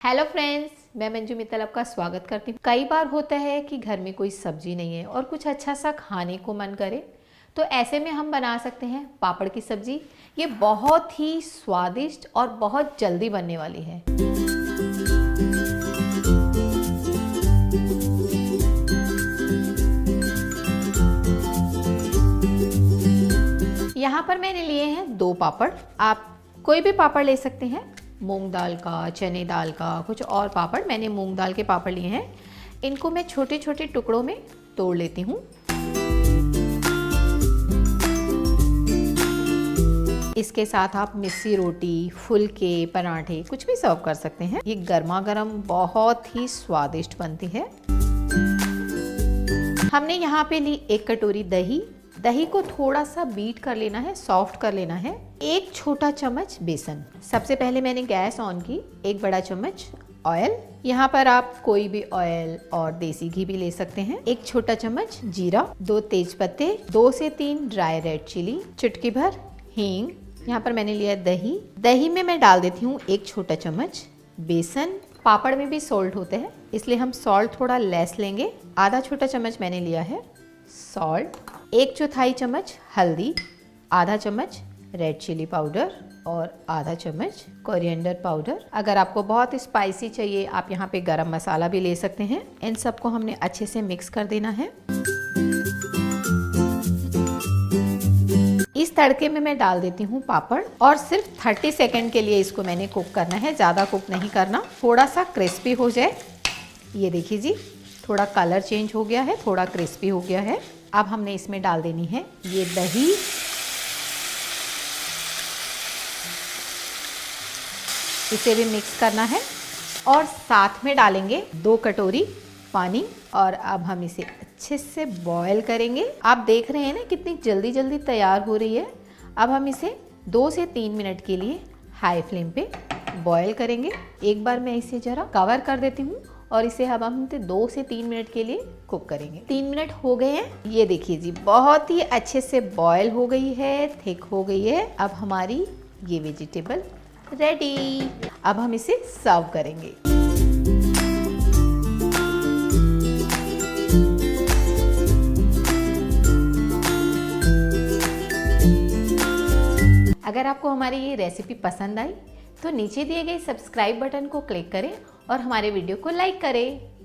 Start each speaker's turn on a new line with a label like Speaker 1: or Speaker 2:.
Speaker 1: Hello friends, मैं मंजू मित्तल आपका स्वागत करती हूँ। कई बार होता है कि घर में कोई सब्जी नहीं है और कुछ अच्छा सा खाने को मन करे, तो ऐसे में हम बना सकते हैं पापड़ की सब्जी। ये बहुत ही स्वादिष्ट और बहुत जल्दी बनने वाली है। यहाँ पर मैंने लिए हैं 2 पापड़। आप कोई भी पापड़ ले सकते हैं, मूंग दाल का, चने दाल का, कुछ और पापड़। मैंने मूंग दाल के पापड़ लिए हैं। इनको मैं छोटे छोटे टुकड़ों में तोड़ लेती हूँ। इसके साथ आप मिस्सी रोटी, फुलके, पराठे कुछ भी सर्व कर सकते हैं। ये गर्मा गर्म बहुत ही स्वादिष्ट बनती है। हमने यहाँ पे ली 1 कटोरी दही। दही को थोड़ा सा बीट कर लेना है, सॉफ्ट कर लेना है। 1 छोटा चम्मच बेसन। सबसे पहले मैंने गैस ऑन की। 1 बड़ा चम्मच ऑयल। यहाँ पर आप कोई भी ऑयल और देसी घी भी ले सकते हैं। 1 छोटा चम्मच जीरा, 2 तेज पत्ते, 2 से 3 ड्राई रेड चिली, चुटकी भर हींग। यहाँ पर मैंने लिया दही। दही में मैं डाल देती हूँ 1 छोटा चम्मच बेसन। पापड़ में भी सॉल्ट होते हैं, इसलिए हम सॉल्ट थोड़ा लेस लेंगे। आधा छोटा चम्मच मैंने लिया है सॉल्ट। 1/4 चम्मच हल्दी, आधा चम्मच रेड चिली पाउडर और आधा चम्मच कोरिएंडर पाउडर। अगर आपको बहुत स्पाइसी चाहिए, आप यहाँ पे गरम मसाला भी ले सकते हैं। इन सबको हमने अच्छे से मिक्स कर देना है। इस तड़के में मैं डाल देती हूँ पापड़ और सिर्फ 30 सेकंड के लिए इसको मैंने कुक करना है, ज़्यादा कुक नहीं करना। थोड़ा सा क्रिस्पी हो जाए। ये देखिए जी, थोड़ा कलर चेंज हो गया है, थोड़ा क्रिस्पी हो गया है। अब हमने इसमें डाल देनी है ये दही। इसे भी मिक्स करना है और साथ में डालेंगे 2 कटोरी पानी। और अब हम इसे अच्छे से बॉईल करेंगे। आप देख रहे हैं ना कितनी जल्दी जल्दी तैयार हो रही है। अब हम इसे 2 से 3 मिनट के लिए हाई फ्लेम पे बॉईल करेंगे। एक बार मैं इसे जरा कवर कर देती हूँ और इसे अब हम 2 से 3 मिनट के लिए कुक करेंगे। 3 मिनट हो गए हैं। ये देखिए जी, बहुत ही अच्छे से बॉईल हो गई है, थिक हो गई है। अब हमारी ये वेजिटेबल रेडी। अब हम इसे सर्व करेंगे। अगर आपको हमारी ये रेसिपी पसंद आई तो नीचे दिए गए सब्सक्राइब बटन को क्लिक करें और हमारे वीडियो को लाइक करें।